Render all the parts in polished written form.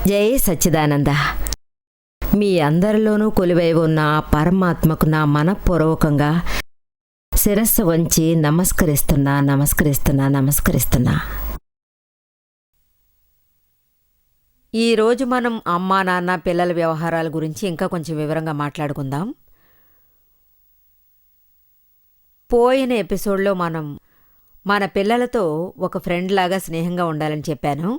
జై సచ్చిదానంద. మీ అందరిలోనూ కొలువై ఉన్న పరమాత్మకు నా మనఃపూర్వకంగా శిరస్సు వంచి నమస్కరిస్తున్నా. ఈరోజు మనం అమ్మా నాన్న పిల్లల వ్యవహారాల గురించి ఇంకా కొంచెం వివరంగా మాట్లాడుకుందాం. పోయిన ఎపిసోడ్లో మనం మన పిల్లలతో ఒక ఫ్రెండ్ లాగా స్నేహంగా ఉండాలని చెప్పాను.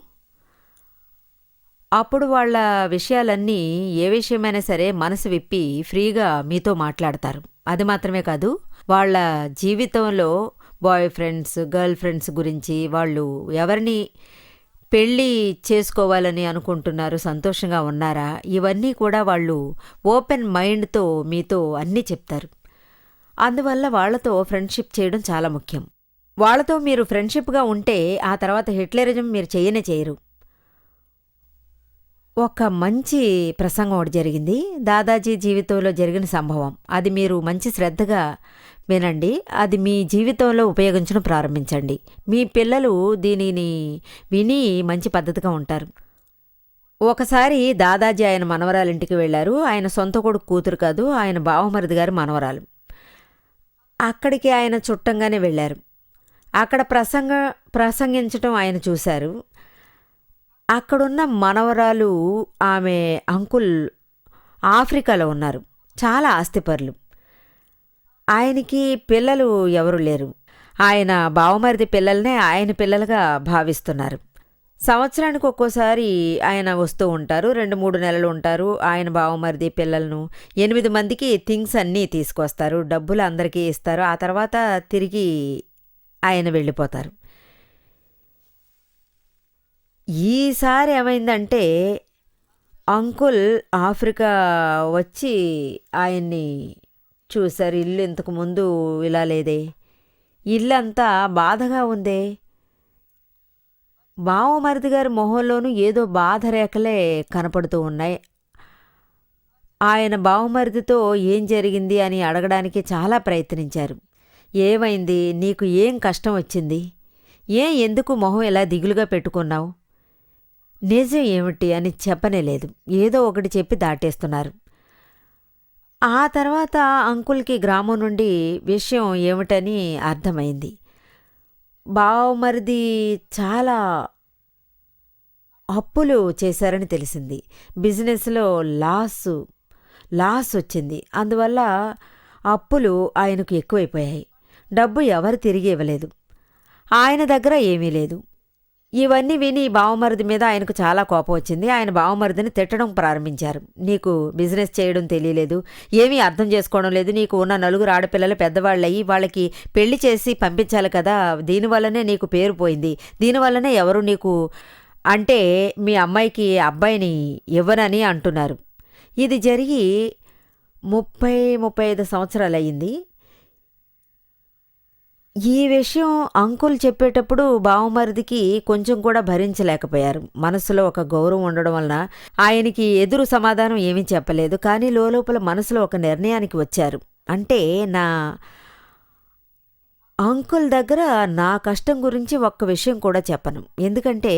అప్పుడు వాళ్ళ విషయాలన్నీ ఏ విషయమైనా సరే మనసు విప్పి ఫ్రీగా మీతో మాట్లాడతారు. అది మాత్రమే కాదు, వాళ్ళ జీవితంలో బాయ్ ఫ్రెండ్స్, గర్ల్ ఫ్రెండ్స్ గురించి, వాళ్ళు ఎవరిని పెళ్ళి చేసుకోవాలని అనుకుంటున్నారు, సంతోషంగా ఉన్నారా, ఇవన్నీ కూడా వాళ్ళు ఓపెన్ మైండ్తో మీతో అన్నీ చెప్తారు. అందువల్ల వాళ్ళతో ఫ్రెండ్షిప్ చేయడం చాలా ముఖ్యం. వాళ్ళతో మీరు ఫ్రెండ్షిప్గా ఉంటే ఆ తర్వాత హిట్లరిజం మీరు చేయరు. ఒక మంచి ప్రసంగం ఒకటి జరిగింది, దాదాజీ జీవితంలో జరిగిన సంభవం. అది మీరు మంచి శ్రద్ధగా వినండి. అది మీ జీవితంలో ఉపయోగించడం ప్రారంభించండి. మీ పిల్లలు దీనిని విని మంచి పద్ధతిగా ఉంటారు. ఒకసారి దాదాజీ ఆయన మనవరాలింటికి వెళ్ళారు. ఆయన సొంత కొడుకు కూతురు కాదు, ఆయన బావమరిది గారి మనవరాలు. అక్కడికి ఆయన చుట్టంగానే వెళ్ళారు. అక్కడ ప్రసంగించటం ఆయన చూశారు. అక్కడున్న మనవరాలు ఆమె అంకుల్ ఆఫ్రికాలో ఉన్నారు, చాలా ఆస్తిపరులు. ఆయనకి పిల్లలు ఎవరు లేరు. ఆయన బావమరిది పిల్లల్నే ఆయన పిల్లలుగా భావిస్తున్నారు. సంవత్సరానికి ఒక్కోసారి ఆయన వస్తూ ఉంటారు, 2-3 నెలలు ఉంటారు. ఆయన బావమరిది పిల్లలను 8 మందికి థింగ్స్ అన్నీ తీసుకొస్తారు, డబ్బులు అందరికీ ఇస్తారు. ఆ తర్వాత తిరిగి ఆయన వెళ్ళిపోతారు. ఈసారి ఏమైందంటే అంకుల్ ఆఫ్రికా వచ్చి ఆయన్ని చూశారు. ఇల్లు ఇంతకుముందు ఇలా లేదే, ఇల్లంతా బాధగా ఉందే. బావమరిది గారి మొహంలోనూ ఏదో బాధ రేఖలే కనపడుతూ ఉన్నాయి. ఆయన బావమరిదితో ఏం జరిగింది అని అడగడానికి చాలా ప్రయత్నించారు. ఏమైంది, నీకు ఏం కష్టం వచ్చింది, ఎందుకు మొహం ఇలా దిగులుగా పెట్టుకున్నావు, నిజం ఏమిటి అని చెప్పనేలేదు. ఏదో ఒకటి చెప్పి దాటేస్తున్నారు. ఆ తర్వాత అంకుల్కి గ్రామం నుండి విషయం ఏమిటని అర్థమైంది. బావమరిది చాలా అప్పులు చేశారని తెలిసింది. బిజినెస్లో లాస్ వచ్చింది. అందువల్ల అప్పులు ఆయనకు ఎక్కువైపోయాయి. డబ్బు ఎవరు తిరిగి ఇవ్వలేదు, ఆయన దగ్గర ఏమీ లేదు. ఇవన్నీ విని బావమరిది మీద ఆయనకు చాలా కోపం వచ్చింది. ఆయన బావమరిదిని తిట్టడం ప్రారంభించారు. నీకు బిజినెస్ చేయడం తెలియలేదు, ఏమీ అర్థం చేసుకోవడం లేదు, నీకు ఉన్న 4 ఆడపిల్లలు పెద్దవాళ్ళయి, వాళ్ళకి పెళ్లి చేసి పంపించాలి కదా, దీనివల్లనే నీకు పేరు పోయింది, దీనివల్లనే ఎవరు నీకు అంటే మీ అమ్మాయికి అబ్బాయిని ఇవ్వనని అంటున్నారు. ఇది జరిగి 30-35 సంవత్సరాలు అయ్యింది. ఈ విషయం అంకుల్ చెప్పేటప్పుడు బావమరిదికి కొంచెం కూడా భరించలేకపోయారు. మనసులో ఒక గౌరవం ఉండడం వలన ఆయనకి ఎదురు సమాధానం ఏమీ చెప్పలేదు. కానీ లోపల మనసులో ఒక నిర్ణయానికి వచ్చారు. అంటే నా అంకుల్ దగ్గర నా కష్టం గురించి ఒక్క విషయం కూడా చెప్పను. ఎందుకంటే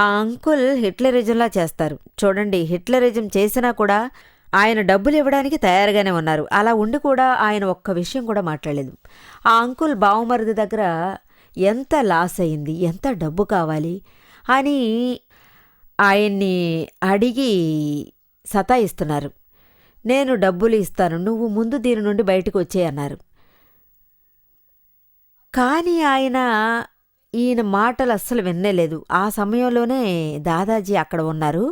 ఆ అంకుల్ హిట్లరిజంలా చేస్తారు. చూడండి, హిట్లరిజం చేసినా కూడా ఆయన డబ్బులు ఇవ్వడానికి తయారుగానే ఉన్నారు. అలా ఉండి కూడా ఆయన ఒక్క విషయం కూడా మాట్లాడలేదు. ఆ అంకుల్ బావమరిది దగ్గర ఎంత లాస్ అయింది, ఎంత డబ్బు కావాలి అని ఆయన్ని అడిగి సతాయిస్తున్నారు. నేను డబ్బులు ఇస్తాను, నువ్వు ముందు దీని నుండి బయటకు వచ్చేయన్నారు. కానీ ఈయన మాటలు అస్సలు వినలేదు. ఆ సమయంలోనే దాదాజీ అక్కడ ఉన్నారు.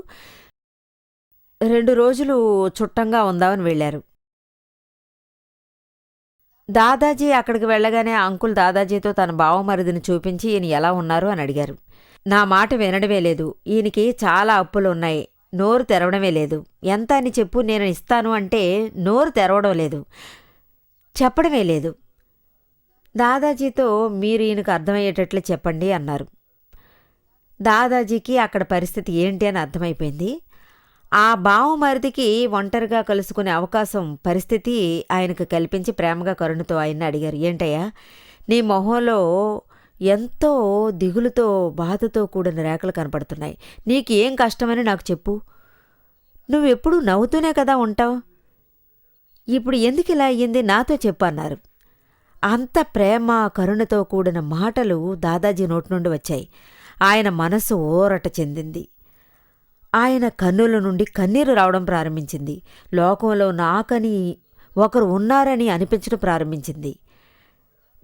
2 రోజులు చుట్టంగా ఉందామని వెళ్ళారు. దాదాజీ అక్కడికి వెళ్ళగానే అంకుల్ దాదాజీతో తన బావమరిదిని చూపించి ఈయన ఎలా ఉన్నారు అని అడిగారు. నా మాట వినడమే లేదు, ఈయనకి చాలా అప్పులు ఉన్నాయి, నోరు తెరవడమే లేదు. ఎంత అని చెప్పు, నేను ఇస్తాను అంటే నోరు తెరవడం లేదు, చెప్పడమే లేదు. దాదాజీతో మీరు ఈయనకు అర్థమయ్యేటట్లే చెప్పండి అన్నారు. దాదాజీకి అక్కడ పరిస్థితి ఏంటి అని అర్థమైపోయింది. ఆ బావమరిదికి ఒంటరిగా కలుసుకునే అవకాశం పరిస్థితి ఆయనకు కల్పించి ప్రేమగా కరుణతో ఆయన్ని అడిగారు. ఏంటయ్యా, నీ మొహంలో ఎంతో దిగులుతో బాధతో కూడిన రేఖలు కనపడుతున్నాయి. నీకు ఏం కష్టమని నాకు చెప్పు. నువ్వెప్పుడూ నవ్వుతూనే కదా ఉంటావు. ఇప్పుడు ఎందుకిలా అయ్యింది నాతో చెప్పు అన్నారు. అంత ప్రేమ కరుణతో కూడిన మాటలు దాదాజీ నోటి నుండి వచ్చాయి. ఆయన మనసు ఊరట చెందింది. ఆయన కన్నుల నుండి కన్నీరు రావడం ప్రారంభించింది. లోకంలో నాకని ఒకరు ఉన్నారని అనిపించడం ప్రారంభించింది.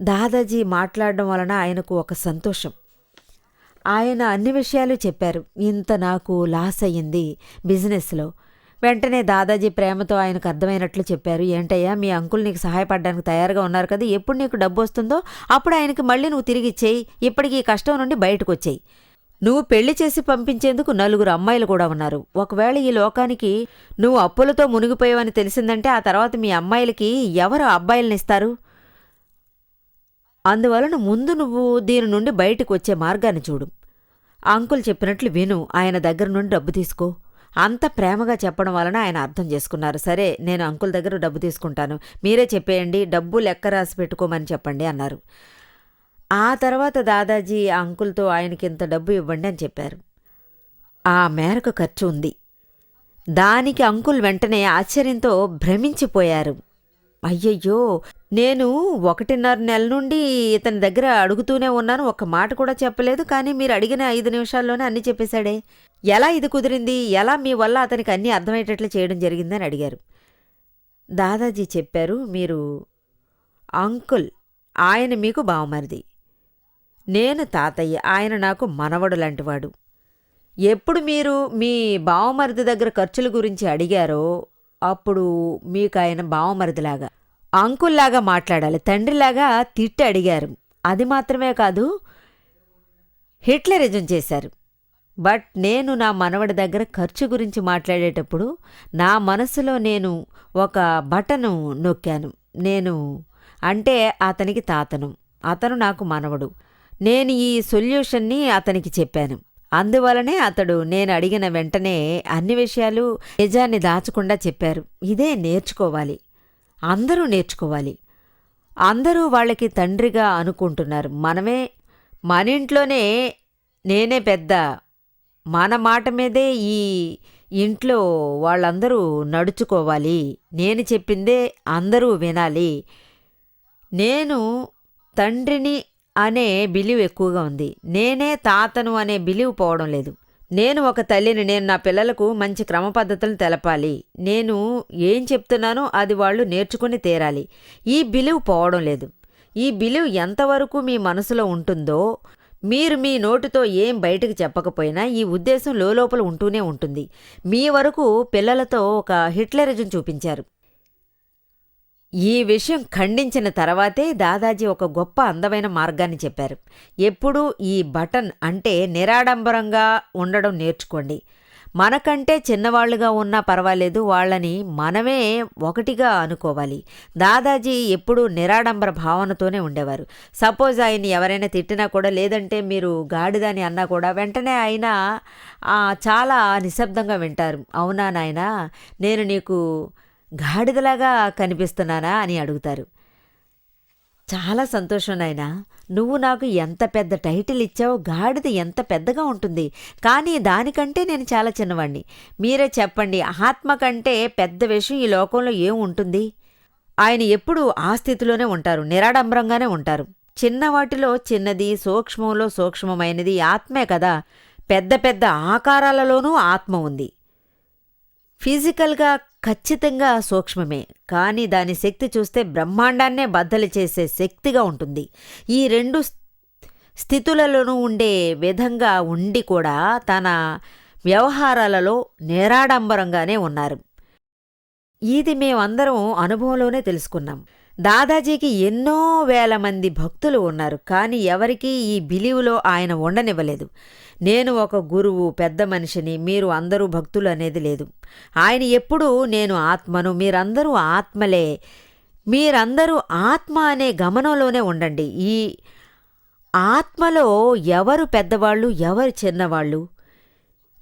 దాదాజీ మాట్లాడడం వలన ఆయనకు ఒక సంతోషం. ఆయన అన్ని విషయాలు చెప్పారు. ఇంత నాకు లాస్ అయ్యింది బిజినెస్లో. వెంటనే దాదాజీ ప్రేమతో ఆయనకు అర్థమైనట్లు చెప్పారు. ఏంటయ్యా, మీ అంకుల్ నీకు సహాయపడడానికి తయారుగా ఉన్నారు కదా, ఎప్పుడు నీకు డబ్బు వస్తుందో అప్పుడు ఆయనకి మళ్ళీ నువ్వు తిరిగి ఇచ్చేయి. ఇప్పటికీ ఈ కష్టం నుండి బయటకు వచ్చేయి. నువ్వు పెళ్లి చేసి పంపించేందుకు 4 అమ్మాయిలు కూడా ఉన్నారు. ఒకవేళ ఈ లోకానికి నువ్వు అప్పులతో మునిగిపోయావని తెలిసిందంటే ఆ తర్వాత మీ అమ్మాయిలకి ఎవరు అబ్బాయిలనిస్తారు? అందువలన ముందు నువ్వు దీని నుండి బయటకు వచ్చే మార్గాన్ని చూడు. అంకుల్ చెప్పినట్లు విను, ఆయన దగ్గర నుండి డబ్బు తీసుకో. అంత ప్రేమగా చెప్పడం వలన ఆయన అర్థం చేసుకున్నారు. సరే, నేను అంకుల్ దగ్గర డబ్బు తీసుకుంటాను, మీరే చెప్పేయండి, డబ్బు లెక్క రాసి పెట్టుకోమని చెప్పండి అన్నారు. ఆ తర్వాత దాదాజీ ఆ అంకుల్తో ఆయనకింత డబ్బు ఇవ్వండి అని చెప్పారు. ఆ మేరకు ఖర్చు ఉంది. దానికి అంకుల్ వెంటనే ఆశ్చర్యంతో భ్రమించిపోయారు. అయ్యయ్యో, నేను 1.5 నెలల నుండి ఇతని దగ్గర అడుగుతూనే ఉన్నాను, ఒక్క మాట కూడా చెప్పలేదు, కానీ మీరు అడిగిన 5 నిమిషాల్లోనే అన్నీ చెప్పేశాడే. ఎలా ఇది కుదిరింది? ఎలా మీ వల్ల అతనికి అన్నీ అర్థమయ్యేటట్లు చేయడం జరిగిందని అడిగారు. దాదాజీ చెప్పారు, మీరు అంకుల్, ఆయన మీకు బావమరిది, నేను తాతయ్య, ఆయన నాకు మనవడు లాంటివాడు. ఎప్పుడు మీరు మీ బావమరిది దగ్గర ఖర్చుల గురించి అడిగారో అప్పుడు మీకు ఆయన బావమరిదిలాగా, అంకుల్లాగా మాట్లాడాలి, తండ్రిలాగా తిట్టి అడిగారు. అది మాత్రమే కాదు, హిట్లరిజం చేశారు. బట్ నేను నా మనవడి దగ్గర ఖర్చు గురించి మాట్లాడేటప్పుడు నా మనసులో నేను ఒక బటను నొక్కాను. నేను అంటే అతనికి తాతను, అతను నాకు మనవడు. నేను ఈ సొల్యూషన్ని అతనికి చెప్పాను. అందువలనే అతడు నేను అడిగిన వెంటనే అన్ని విషయాలు నిజాన్ని దాచకుండా చెప్పారు. ఇదే నేర్చుకోవాలి, అందరూ నేర్చుకోవాలి. అందరూ వాళ్ళకి తండ్రిగా అనుకుంటున్నారు. మన ఇంట్లోనే నేనే పెద్ద, మన మాట మీదే ఈ ఇంట్లో వాళ్ళందరూ నడుచుకోవాలి, నేను చెప్పిందే అందరూ వినాలి. నేను తండ్రిని అనే బిలీవ్ ఎక్కువగా ఉంది, నేనే తాతను అనే బిలీవ్ పోవడం లేదు. నేను ఒక తల్లిని, నేను నా పిల్లలకు మంచి క్రమ పద్ధతులను తెలపాలి, నేను ఏం చెప్తున్నానో అది వాళ్ళు నేర్చుకుని తీరాలి. ఈ బిలీవ్ పోవడం లేదు. ఈ బిలీవ్ ఎంతవరకు మీ మనసులో ఉంటుందో, మీరు మీ నోటితో ఏం బయటకు చెప్పకపోయినా ఈ ఉద్దేశం లోపల ఉంటూనే ఉంటుంది. మీ వరకు పిల్లలతో ఒక హిట్లరిజం చూపించారు. ఈ విషయం ఖండించిన తర్వాతే దాదాజీ ఒక గొప్ప అందమైన మార్గాన్ని చెప్పారు. ఎప్పుడూ ఈ బటన్ అంటే నిరాడంబరంగా ఉండడం నేర్చుకోండి. మనకంటే చిన్నవాళ్లుగా ఉన్నా పర్వాలేదు, వాళ్ళని మనమే ఒకటిగా అనుకోవాలి. దాదాజీ ఎప్పుడూ నిరాడంబర భావనతోనే ఉండేవారు. సపోజ్ ఆయన్ని ఎవరైనా తిట్టినా కూడా, లేదంటే మీరు గాడిదని అన్నా కూడా వెంటనే ఆయన చాలా నిశ్శబ్దంగా వింటారు. అవునా నాయనా, నేను నీకు గాడిదలాగా కనిపిస్తున్నానా అని అడుగుతారు. చాలా సంతోషం నాయనా, నువ్వు నాకు ఎంత పెద్ద టైటిల్ ఇచ్చావు, గాడిద ఎంత పెద్దగా ఉంటుంది, కానీ దానికంటే నేను చాలా చిన్నవాణ్ణి. మీరే చెప్పండి, ఆత్మ కంటే పెద్ద విషయం ఈ లోకంలో ఏం ఉంటుంది? ఆయన ఎప్పుడూ ఆ స్థితిలోనే ఉంటారు, నిరాడంబరంగానే ఉంటారు. చిన్నవాటిలో చిన్నది, సూక్ష్మంలో సూక్ష్మమైనది ఆత్మే కదా. పెద్ద పెద్ద ఆకారాలలోనూ ఆత్మ ఉంది. ఫిజికల్గా ఖచ్చితంగా సూక్ష్మమే, కానీ దాని శక్తి చూస్తే బ్రహ్మాండాన్నే బద్దలు చేసే శక్తిగా ఉంటుంది. ఈ 2 స్థితులలోనూ ఉండే విధంగా ఉండి కూడా తన వ్యవహారాలలో నిరాడంబరంగానే ఉన్నారు. ఇది మేమందరం అనుభవంలోనే తెలుసుకున్నాం. దాదాజీకి ఎన్నో వేల మంది భక్తులు ఉన్నారు, కానీ ఎవరికీ ఈ బిలీవులో ఆయన ఉండనివ్వలేదు. నేను ఒక గురువు, పెద్ద మనిషిని, మీరు అందరూ భక్తులు అనేది లేదు. ఆయన ఎప్పుడూ నేను ఆత్మను, మీరందరూ ఆత్మలే, మీరందరూ ఆత్మ అనే గమనంలోనే ఉండండి. ఈ ఆత్మలో ఎవరు పెద్దవాళ్ళు, ఎవరు చిన్నవాళ్ళు,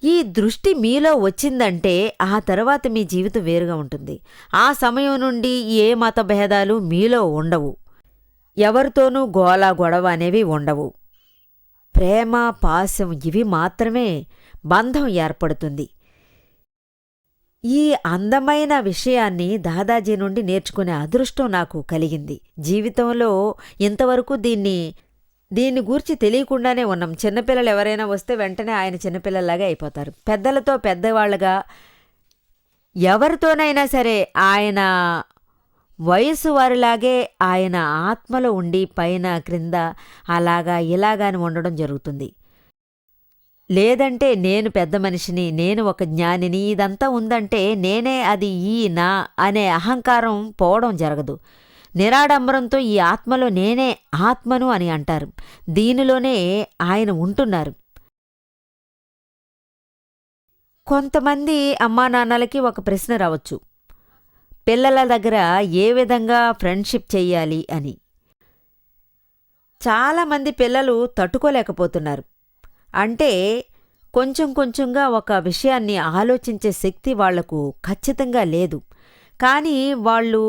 ఈ దృష్టి మీలో వచ్చిందంటే ఆ తర్వాత మీ జీవితం వేరుగా ఉంటుంది. ఆ సమయం నుండి ఏ మత భేదాలు మీలో ఉండవు, ఎవరితోనూ గోల గొడవ అనేవి ఉండవు. ప్రేమ, పాశం ఇవి మాత్రమే బంధం ఏర్పడుతుంది. ఈ అందమైన విషయాన్ని దాదాజీ నుండి నేర్చుకునే అదృష్టం నాకు కలిగింది. జీవితంలో ఇంతవరకు దీన్ని గూర్చి తెలియకుండానే ఉన్నాం. చిన్నపిల్లలు ఎవరైనా వస్తే వెంటనే ఆయన చిన్నపిల్లలాగా అయిపోతారు. పెద్దలతో పెద్దవాళ్ళగా ఎవరితోనైనా సరే ఆయన వయసు వారిలాగే ఆయన ఆత్మలో ఉండి పైన క్రింద అలాగా ఇలాగాని ఉండడం జరుగుతుంది. లేదంటే నేను పెద్ద మనిషిని, నేను ఒక జ్ఞానిని, ఇదంతా ఉందంటే నేనే అది నా అనే అహంకారం పోవడం జరగదు. నిరాడంబరంతో ఈ ఆత్మలో నేనే ఆత్మను అని అంటారు. దీనిలోనే ఆయన ఉంటున్నారు. కొంతమంది అమ్మానాన్నలకి ఒక ప్రశ్న రావచ్చు, పిల్లల దగ్గర ఏ విధంగా ఫ్రెండ్షిప్ చెయ్యాలి అని. చాలామంది పిల్లలు తట్టుకోలేకపోతున్నారు. అంటే కొంచెం కొంచెంగా ఒక విషయాన్ని ఆలోచించే శక్తి వాళ్లకు ఖచ్చితంగా లేదు. కానీ వాళ్ళు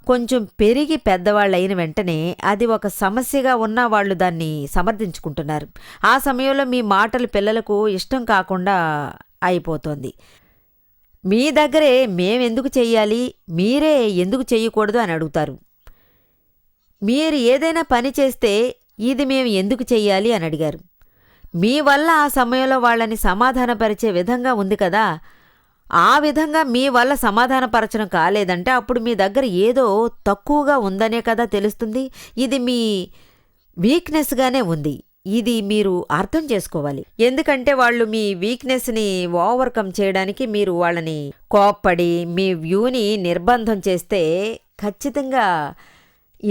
కొంచెం పెరిగి పెద్దవాళ్ళైన వెంటనే అది ఒక సమస్యగా ఉన్నా వాళ్ళు దాన్ని సమర్థించుకుంటున్నారు. ఆ సమయంలో మీ మాటలు పిల్లలకు ఇష్టం కాకుండా అయిపోతుంది. మీ దగ్గరే మేమెందుకు చెయ్యాలి, మీరే ఎందుకు చెయ్యకూడదు అని అడుగుతారు. మీరు ఏదైనా పని చేస్తే ఇది మేము ఎందుకు చెయ్యాలి అని అడిగారు. మీ వల్ల ఆ సమయంలో వాళ్ళని సమాధానపరిచే విధంగా ఉంది కదా, ఆ విధంగా మీ వల్ల సమాధానపరచడం కాలేదంటే అప్పుడు మీ దగ్గర ఏదో తక్కువగా ఉందనే కదా తెలుస్తుంది. ఇది మీ వీక్నెస్గానే ఉంది. ఇది మీరు అర్థం చేసుకోవాలి. ఎందుకంటే వాళ్ళు మీ వీక్నెస్ని ఓవర్కమ్ చేయడానికి మీరు వాళ్ళని కోప్పడి మీ వ్యూని నిర్బంధం చేస్తే ఖచ్చితంగా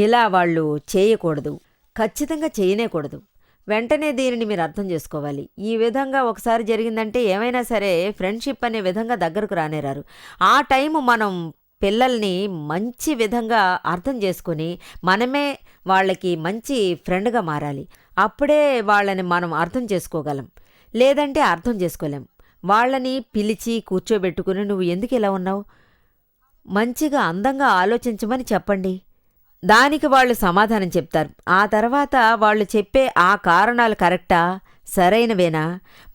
ఇలా వాళ్ళు చేయకూడదు, ఖచ్చితంగా చేయనేకూడదు. వెంటనే దీనిని మీరు అర్థం చేసుకోవాలి. ఈ విధంగా ఒకసారి జరిగిందంటే ఏమైనా సరే ఫ్రెండ్షిప్ అనే విధంగా దగ్గరకు రానేరారు. ఆ టైము మనం పిల్లల్ని మంచి విధంగా అర్థం చేసుకొని మనమే వాళ్ళకి మంచి ఫ్రెండ్గా మారాలి. అప్పుడే వాళ్ళని మనం అర్థం చేసుకోగలం. లేదంటే అర్థం చేసుకోలేం. వాళ్ళని పిలిచి కూర్చోబెట్టుకుని నువ్వు ఎందుకు ఇలా ఉన్నావు, మంచిగా అందంగా ఆలోచించమని చెప్పండి. దానికి వాళ్ళు సమాధానం చెప్తారు. ఆ తర్వాత వాళ్ళు చెప్పే ఆ కారణాలు కరెక్టా, సరైనవేనా?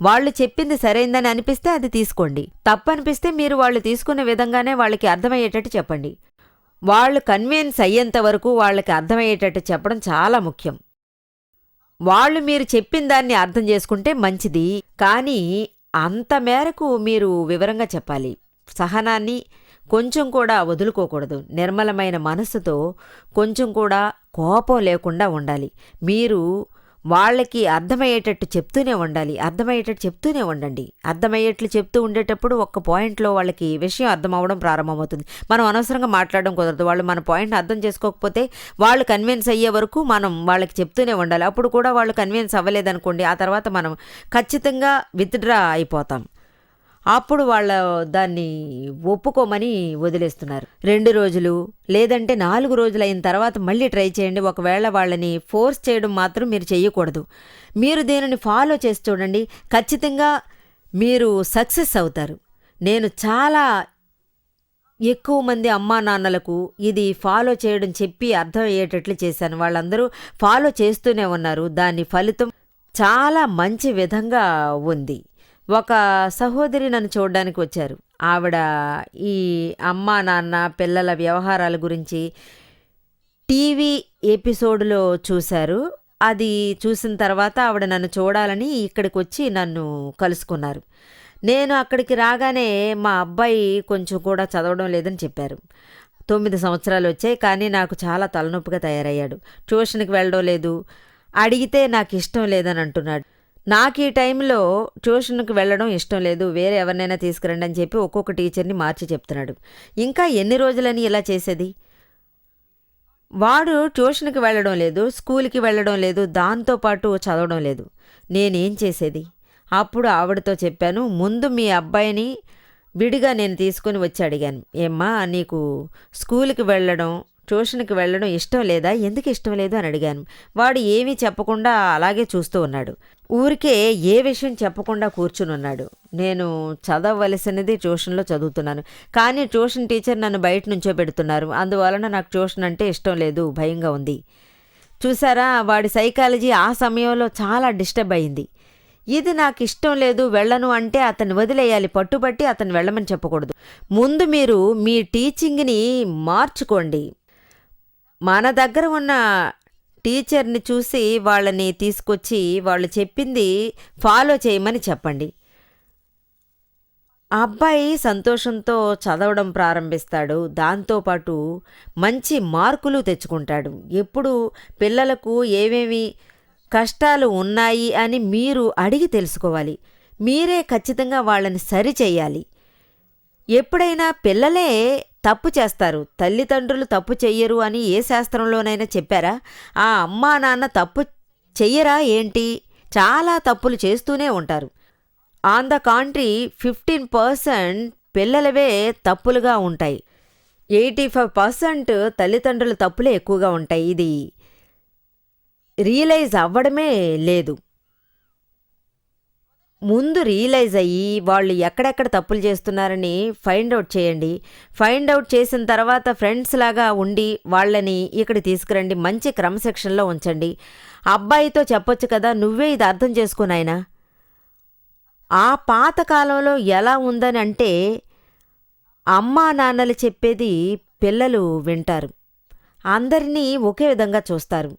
వాళ్ళు చెప్పింది సరైందని అనిపిస్తే అది తీసుకోండి. తప్పనిపిస్తే మీరు వాళ్ళు తీసుకున్న విధంగానే వాళ్ళకి అర్థమయ్యేటట్టు చెప్పండి. వాళ్ళు కన్విన్స్ అయ్యేంత వరకు వాళ్ళకి అర్థమయ్యేటట్టు చెప్పడం చాలా ముఖ్యం. వాళ్ళు మీరు చెప్పిన దాన్ని అర్థం చేసుకుంటే మంచిది, కానీ అంత మేరకు మీరు వివరంగా చెప్పాలి. సహనాన్ని కొంచెం కూడా వదులుకోకూడదు. నిర్మలమైన మనస్సుతో కొంచెం కూడా కోపం లేకుండా ఉండాలి. మీరు వాళ్ళకి అర్థమయ్యేటట్టు చెప్తూనే ఉండాలి. చెప్తూనే ఉండండి. అర్థమయ్యేట్లు చెప్తూ ఉండేటప్పుడు ఒక్క పాయింట్లో వాళ్ళకి విషయం అర్థమవడం ప్రారంభమవుతుంది. మనం అనవసరంగా మాట్లాడడం కుదరదు. వాళ్ళు మన పాయింట్ని అర్థం చేసుకోకపోతే వాళ్ళు కన్విన్స్ అయ్యే వరకు మనం వాళ్ళకి చెప్తూనే ఉండాలి. అప్పుడు కూడా వాళ్ళు కన్విన్స్ అవ్వలేదనుకోండి, ఆ తర్వాత మనం ఖచ్చితంగా విత్డ్రా అయిపోతాం. అప్పుడు వాళ్ళ దాన్ని ఒప్పుకోమని వదిలేస్తున్నారు. 2 రోజులు లేదంటే 4 రోజులు అయిన తర్వాత మళ్ళీ ట్రై చేయండి. ఒకవేళ వాళ్ళని ఫోర్స్ చేయడం మాత్రం మీరు చెయ్యకూడదు. మీరు దీనిని ఫాలో చేసి చూడండి. ఖచ్చితంగా మీరు సక్సెస్ అవుతారు. నేను చాలా ఎక్కువ మంది అమ్మా నాన్నలకు ఇది ఫాలో చేయడం చెప్పి అర్థం అయ్యేటట్లు చేశాను. వాళ్ళందరూ ఫాలో చేస్తూనే ఉన్నారు. దాని ఫలితం చాలా మంచి విధంగా ఉంది. ఒక సహోదరి నన్ను చూడడానికి వచ్చారు. ఆవిడ ఈ అమ్మా నాన్న పిల్లల వ్యవహారాల గురించి టీవీ ఎపిసోడ్లో చూశారు. అది చూసిన తర్వాత ఆవిడ నన్ను చూడాలని ఇక్కడికి వచ్చి నన్ను కలుసుకున్నారు. నేను అక్కడికి రాగానే మా అబ్బాయి కొంచెం కూడా చదవడం లేదని చెప్పారు. 9 సంవత్సరాలు వచ్చాయి, కానీ నాకు చాలా తలనొప్పిగా తయారయ్యాడు. ట్యూషన్కి వెళ్ళడం లేదు, అడిగితే నాకు ఇష్టం లేదని అంటున్నాడు. నాకు ఈ టైంలో ట్యూషన్కి వెళ్ళడం ఇష్టం లేదు, వేరే ఎవరినైనా తీసుకురండి అని చెప్పి ఒక్కొక్క టీచర్ని మార్చి చెప్తున్నాడు. ఇంకా ఎన్ని రోజులని ఇలా చేసేది? వాడు ట్యూషన్కి వెళ్ళడం లేదు, స్కూల్కి వెళ్ళడం లేదు, దాంతోపాటు చదవడం లేదు. నేనేం చేసేది? అప్పుడు ఆవిడతో చెప్పాను, ముందు మీ అబ్బాయిని విడిగా నేను తీసుకుని వచ్చి అడిగాను, ఏమ్మా నీకు స్కూల్కి వెళ్ళడం ట్యూషన్కి వెళ్ళడం ఇష్టం లేదా, ఎందుకు ఇష్టం లేదు అని అడిగాను. వాడు ఏమీ చెప్పకుండా అలాగే చూస్తూ ఉన్నాడు. ఊరికే ఏ విషయం చెప్పకుండా కూర్చుని ఉన్నాడు. నేను చదవవలసినది ట్యూషన్లో చదువుతున్నాను, కానీ ట్యూషన్ టీచర్ నన్ను బయట నుంచో పెడుతున్నారు. అందువలన నాకు ట్యూషన్ అంటే ఇష్టం లేదు, భయంగా ఉంది. చూసారా, వాడి సైకాలజీ ఆ సమయంలో చాలా డిస్టర్బ్ అయింది. ఇది నాకు ఇష్టం లేదు, వెళ్ళను అంటే అతన్ని వదిలేయాలి, పట్టుబట్టి అతన్ని వెళ్ళమని చెప్పకూడదు. ముందు మీరు మీ టీచింగ్ని మార్చుకోండి. మన దగ్గర ఉన్న టీచర్ని చూసి వాళ్ళని తీసుకొచ్చి వాళ్ళు చెప్పింది ఫాలో చేయమని చెప్పండి. ఆ అబ్బాయి సంతోషంతో చదవడం ప్రారంభిస్తాడు. దాంతోపాటు మంచి మార్కులు తెచ్చుకుంటాడు. ఎప్పుడు పిల్లలకు ఏమేమి కష్టాలు ఉన్నాయి అని మీరు అడిగి తెలుసుకోవాలి. మీరే ఖచ్చితంగా వాళ్ళని సరిచెయ్యాలి. ఎప్పుడైనా పిల్లలే తప్పు చేస్తారు, తల్లిదండ్రులు తప్పు చెయ్యరు అని ఏ శాస్త్రంలోనైనా చెప్పారా? ఆ అమ్మా నాన్న తప్పు చెయ్యరా ఏంటి? చాలా తప్పులు చేస్తూనే ఉంటారు. ఆన్ ద కాంట్రీ 15% పిల్లలవే తప్పులుగా ఉంటాయి. 85% తల్లిదండ్రుల తప్పులే ఎక్కువగా ఉంటాయి. ఇది రియలైజ్ అవ్వడమే లేదు. ముందు రియలైజ్ అయ్యి వాళ్ళు ఎక్కడెక్కడ తప్పులు చేస్తున్నారని ఫైండ్ అవుట్ చేయండి. ఫైండ్ అవుట్ చేసిన తర్వాత ఫ్రెండ్స్ లాగా ఉండి వాళ్ళని ఇక్కడ తీసుకురండి, మంచి క్రమశిక్షణలో ఉంచండి. అబ్బాయితో చెప్పొచ్చు కదా, నువ్వే ఇది అర్థం చేసుకో నాయనా. ఆ పాతకాలంలో ఎలా ఉందని అంటే, అమ్మా నాన్నలు చెప్పేది పిల్లలు వింటారు, అందరినీ ఒకే విధంగా చూస్తారు.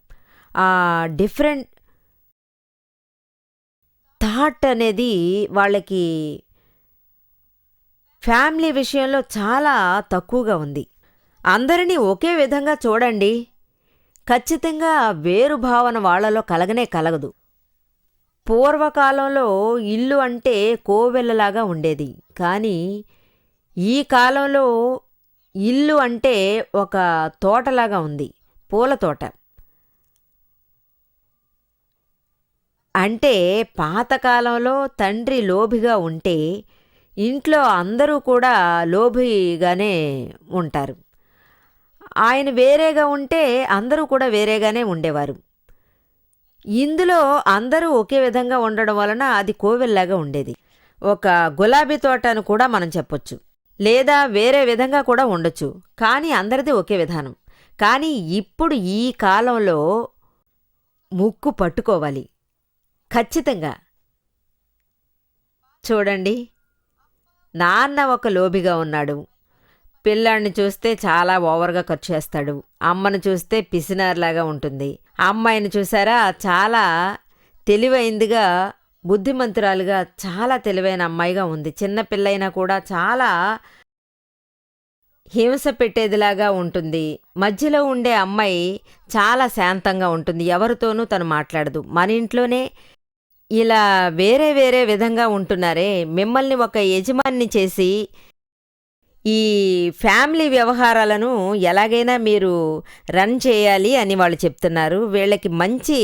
ఆ డిఫరెంట్ థాట్ అనేది వాళ్ళకి ఫ్యామిలీ విషయంలో చాలా తక్కువగా ఉంది. అందరినీ ఒకే విధంగా చూడండి. ఖచ్చితంగా వేరు భావన వాళ్ళలో కలగనే కలగదు. పూర్వకాలంలో ఇల్లు అంటే కోవెల్లలాగా ఉండేది, కానీ ఈ కాలంలో ఇల్లు అంటే ఒక తోటలాగా ఉంది, పూల తోట. అంటే పాతకాలంలో తండ్రి లోభిగా ఉంటే ఇంట్లో అందరూ కూడా లోభిగానే ఉంటారు. ఆయన వేరేగా ఉంటే అందరూ కూడా వేరేగానే ఉండేవారు. ఇందులో అందరూ ఒకే విధంగా ఉండడం వలన అది కోవెల్లాగా ఉండేది. ఒక గులాబీ తోట అని కూడా మనం చెప్పొచ్చు, లేదా వేరే విధంగా కూడా ఉండొచ్చు, కానీ అందరిది ఒకే విధానం. కానీ ఇప్పుడు ఈ కాలంలో ముక్కు పట్టుకోవాలి ఖచ్చితంగా. చూడండి, నాన్న ఒక లోబిగా ఉన్నాడు, పిల్లాడిని చూస్తే చాలా ఓవర్గా ఖర్చు చేస్తాడు. అమ్మను చూస్తే పిసినారులాగా ఉంటుంది. అమ్మాయిని చూసారా, చాలా తెలివైందిగా, బుద్ధిమంతురాలుగా, చాలా తెలివైన అమ్మాయిగా ఉంది. చిన్న పిల్లైనా కూడా చాలా హింస పెట్టేదిలాగా ఉంటుంది. మధ్యలో ఉండే అమ్మాయి చాలా శాంతంగా ఉంటుంది, ఎవరితోనూ తను మాట్లాడదు. మన ఇంట్లోనే ఇలా వేరే వేరే విధంగా ఉంటున్నారే, మిమ్మల్ని ఒక యజమాని చేసి ఈ ఫ్యామిలీ వ్యవహారాలను ఎలాగైనా మీరు రన్ చేయాలి అని వాళ్ళు చెప్తున్నారు. వీళ్ళకి మంచి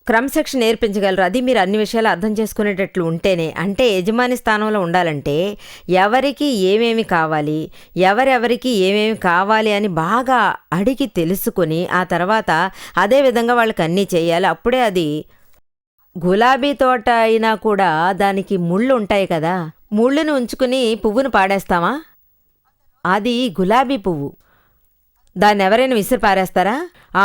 క్రమశిక్షణ నేర్పించగలరు. అది మీరు అన్ని విషయాలు అర్థం చేసుకునేటట్లు ఉంటేనే. అంటే యజమాని స్థానంలో ఉండాలంటే ఎవరికి ఏమేమి కావాలి, ఎవరెవరికి ఏమేమి కావాలి అని బాగా అడిగి తెలుసుకొని ఆ తర్వాత అదే విధంగా వాళ్ళకి అన్నీ చేయాలి. అప్పుడే అది గులాబీ తోట అయినా కూడా దానికి ముళ్ళు ఉంటాయి కదా, ముళ్ళును ఉంచుకుని పువ్వును పాడేస్తామా? అది గులాబీ పువ్వు, దాన్ని ఎవరైనా విసిరి పారేస్తారా? ఆ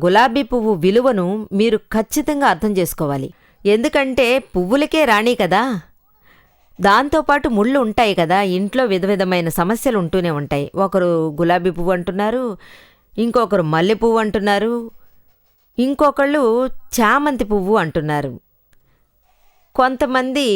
గులాబీ పువ్వు విలువను మీరు ఖచ్చితంగా అర్థం చేసుకోవాలి. ఎందుకంటే పువ్వులకే రాణి కదా, దాంతోపాటు ముళ్ళు ఉంటాయి కదా. ఇంట్లో విధమైన సమస్యలు ఉంటూనే ఉంటాయి. ఒకరు గులాబీ పువ్వు అంటున్నారు, ఇంకొకరు మల్లె పువ్వు అంటున్నారు, ఇంకొకళ్ళు చామంతి పువ్వు అంటున్నారు, కొంతమంది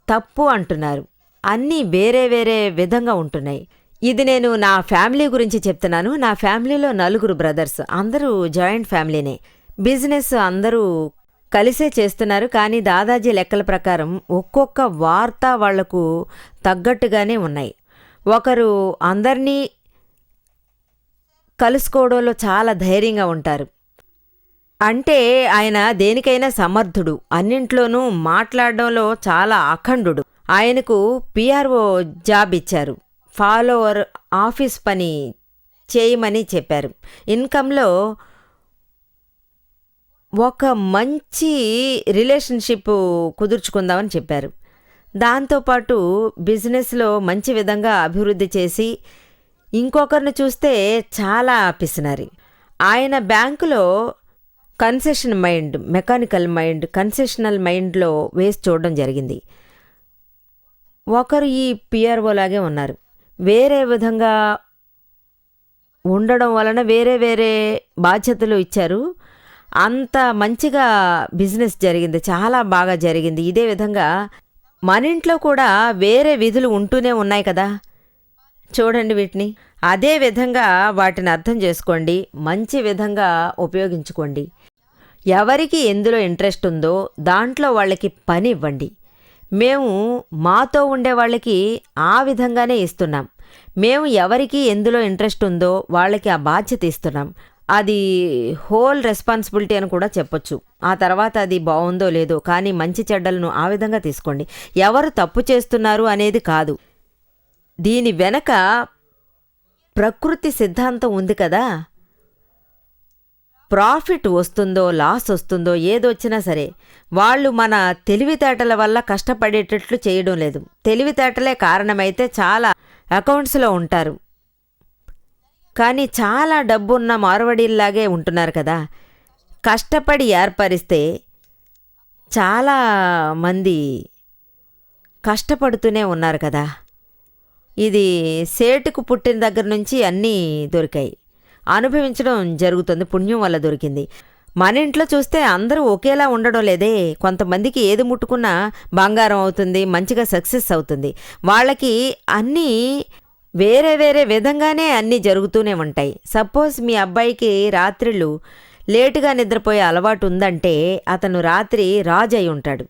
తప్పు అంటున్నారు. అన్నీ వేరే వేరే విధంగా ఉంటున్నాయి. ఇది నేను నా ఫ్యామిలీ గురించి చెప్తున్నాను. నా ఫ్యామిలీలో 4 బ్రదర్స్, అందరూ జాయింట్ ఫ్యామిలీనే. బిజినెస్ అందరూ కలిసే చేస్తున్నారు. కానీ దాదాజీ లెక్కల ప్రకారం ఒక్కొక్క వార్త వాళ్లకు తగ్గట్టుగానే ఉన్నాయి. ఒకరు అందరినీ కలుసుకోవడంలో చాలా ధైర్యంగా ఉంటారు. అంటే ఆయన దేనికైనా సమర్థుడు, అన్నింట్లోనూ మాట్లాడడంలో చాలా అఖండుడు. ఆయనకు పిఆర్ఓ జాబ్ ఇచ్చారు, ఫాలోవర్ ఆఫీస్ పని చేయమని చెప్పారు. ఇన్కంలో ఒక మంచి రిలేషన్షిప్ కుదుర్చుకుందామని చెప్పారు. దాంతోపాటు బిజినెస్లో మంచి విధంగా అభివృద్ధి చేసి, ఇంకొకరిని చూస్తే చాలా పిసినారి. ఆయన బ్యాంకులో concession mind, mechanical mind, concessional మైండ్లో వేసి చూడడం జరిగింది. ఒకరు ఈ పిఆర్ఓ లాగే ఉన్నారు. వేరే విధంగా ఉండడం వలన వేరే వేరే బాధ్యతలు ఇచ్చారు. అంత మంచిగా బిజినెస్ జరిగింది, చాలా బాగా జరిగింది. ఇదే విధంగా మన ఇంట్లో కూడా వేరే విధులు ఉంటూనే ఉన్నాయి కదా, చూడండి వీటిని. అదే విధంగా వాటిని అర్థం చేసుకోండి, మంచి విధంగా ఉపయోగించుకోండి. ఎవరికి ఎందులో ఇంట్రెస్ట్ ఉందో దాంట్లో వాళ్ళకి పని ఇవ్వండి. మేము మాతో ఉండే వాళ్ళకి ఆ విధంగానే ఇస్తున్నాం. మేము ఎవరికి ఎందులో ఇంట్రెస్ట్ ఉందో వాళ్ళకి ఆ బాధ్యత ఇస్తున్నాం. అది హోల్ రెస్పాన్సిబిలిటీ అని కూడా చెప్పొచ్చు. ఆ తర్వాత అది బాగుందో లేదో, కానీ మంచి చెడ్డలను ఆ విధంగా తీసుకోండి. ఎవరు తప్పు చేస్తున్నారు అనేది కాదు, దీని వెనక ప్రకృతి సిద్ధాంతం ఉంది కదా. ప్రాఫిట్ వస్తుందో లాస్ వస్తుందో ఏదొచ్చినా సరే వాళ్ళు మన తెలివితేటల వల్ల కష్టపడేటట్లు చేయడం లేదు. తెలివితేటలే కారణమైతే చాలా అకౌంట్స్లో ఉంటారు, కానీ చాలా డబ్బున్న మార్వడీల్లాగే ఉంటున్నారు కదా. కష్టపడి ఏర్పరిస్తే చాలా మంది కష్టపడుతూనే ఉన్నారు కదా. ఇది సేటుకు పుట్టిన దగ్గర నుంచి అన్నీ దొరికాయి, అనుభవించడం జరుగుతుంది, పుణ్యం వల్ల దొరికింది. మన ఇంట్లో చూస్తే అందరూ ఒకేలా ఉండడం లేదే. కొంతమందికి ఏది ముట్టుకున్నా బంగారం అవుతుంది, మంచిగా సక్సెస్ అవుతుంది. వాళ్ళకి అన్నీ వేరే వేరే విధంగానే అన్నీ జరుగుతూనే ఉంటాయి. సపోజ్ మీ అబ్బాయికి రాత్రిళ్ళు లేటుగా నిద్రపోయే అలవాటు ఉందంటే అతను రాత్రి రాజు అయి ఉంటాడు.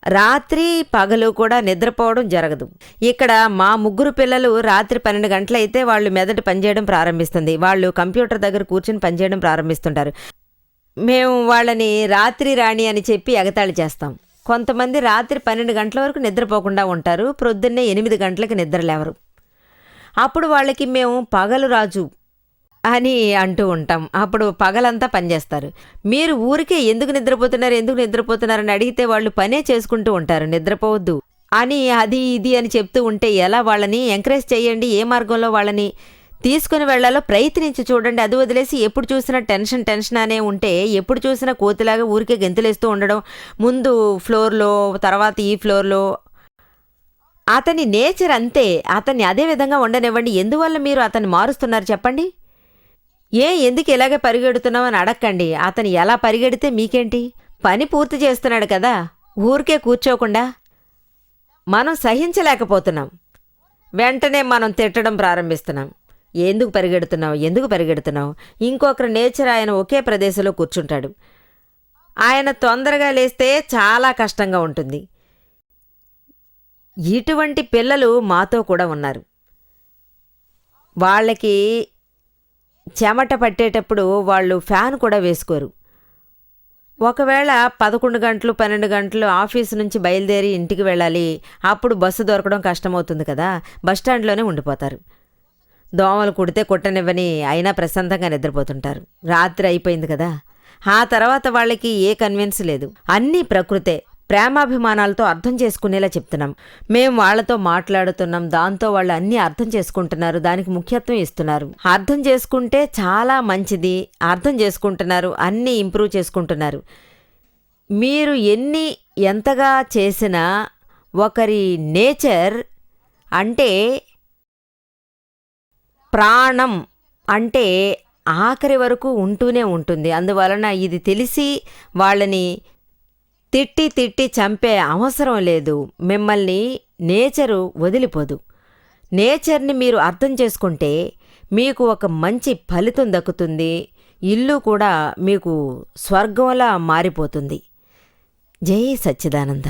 రాత్రి పగలు కూడా నిద్రపోవడం జరగదు. ఇక్కడ మా ముగ్గురు పిల్లలు రాత్రి 12 గంటలైతే వాళ్ళు మెదడు పనిచేయడం ప్రారంభిస్తుంది. వాళ్ళు కంప్యూటర్ దగ్గర కూర్చుని పనిచేయడం ప్రారంభిస్తుంటారు. మేము వాళ్ళని రాత్రి రాణి అని చెప్పి ఎగతాళి చేస్తాం. కొంతమంది రాత్రి 12 గంటల వరకు నిద్రపోకుండా ఉంటారు, ప్రొద్దున్నే 8 గంటలకి నిద్ర లేవరు. అప్పుడు వాళ్ళకి మేము పగలు రాజు అని అంటూ ఉంటాం. అప్పుడు పగలంతా పనిచేస్తారు. మీరు ఊరికే ఎందుకు నిద్రపోతున్నారని అడిగితే వాళ్ళు పనే చేసుకుంటూ ఉంటారు, నిద్రపోవద్దు అని అది ఇది అని చెప్తూ ఉంటే ఎలా? వాళ్ళని ఎంకరేజ్ చేయండి. ఏ మార్గంలో వాళ్ళని తీసుకుని వెళ్లాలో ప్రయత్నించి చూడండి. అది వదిలేసి ఎప్పుడు చూసినా టెన్షన్ అనే ఉంటే ఎప్పుడు చూసినా కోతిలాగా ఊరికే గెంతులేస్తూ ఉండడం, ముందు ఫ్లోర్లో తర్వాత ఈ ఫ్లోర్లో. అతని నేచర్ అంతే, అతన్ని అదే విధంగా ఉండనివ్వండి. ఎందువల్ల మీరు అతన్ని మారుస్తున్నారు చెప్పండి? ఎందుకు ఇలాగే పరిగెడుతున్నావు అని అడక్కండి. అతను ఎలా పరిగెడితే మీకేంటి? పని పూర్తి చేస్తున్నాడు కదా, ఊరికే కూర్చోకుండా. మనం సహించలేకపోతున్నాం, వెంటనే మనం తిట్టడం ప్రారంభిస్తున్నాం. ఎందుకు పరిగెడుతున్నావు? ఇంకొకరి నేచర్, ఆయన ఒకే ప్రదేశంలో కూర్చుంటాడు. ఆయన తొందరగా లేస్తే చాలా కష్టంగా ఉంటుంది. ఇటువంటి పిల్లలు మాతో కూడా ఉన్నారు. వాళ్ళకి చెమట పట్టేటప్పుడు వాళ్ళు ఫ్యాన్ కూడా వేసుకోరు. ఒకవేళ 11 గంటలు 12 గంటలు ఆఫీసు నుంచి బయలుదేరి ఇంటికి వెళ్ళాలి, అప్పుడు బస్సు దొరకడం కష్టమవుతుంది కదా, బస్టాండ్లోనే ఉండిపోతారు. దోమలు కుడితే కుట్టనివ్వని అయినా ప్రశాంతంగా నిద్రపోతుంటారు. రాత్రి అయిపోయింది కదా. ఆ తర్వాత వాళ్ళకి ఏ కన్విన్స్ లేదు. అన్నీ ప్రకృతే. ప్రేమాభిమానాలతో అర్థం చేసుకునేలా చెప్తున్నాం. మేము వాళ్లతో మాట్లాడుతున్నాం, దాంతో వాళ్ళు అన్నీ అర్థం చేసుకుంటున్నారు, దానికి ముఖ్యత్వం ఇస్తున్నారు. అర్థం చేసుకుంటే చాలా మంచిది. అర్థం చేసుకుంటున్నారు, అన్నీ ఇంప్రూవ్ చేసుకుంటున్నారు. మీరు ఎంతగా చేసినా ఒకరి నేచర్ అంటే ప్రాణం అంటే ఆఖరి వరకు ఉంటూనే ఉంటుంది. అందువలన ఇది తెలిసి వాళ్ళని తిట్టి చంపే అవసరం లేదు. మిమ్మల్ని నేచరు వదిలిపోదు. నేచర్ని మీరు అర్థం చేసుకుంటే మీకు ఒక మంచి ఫలితం దక్కుతుంది. ఇల్లు కూడా మీకు స్వర్గంలా మారిపోతుంది. జై సచ్చిదానంద.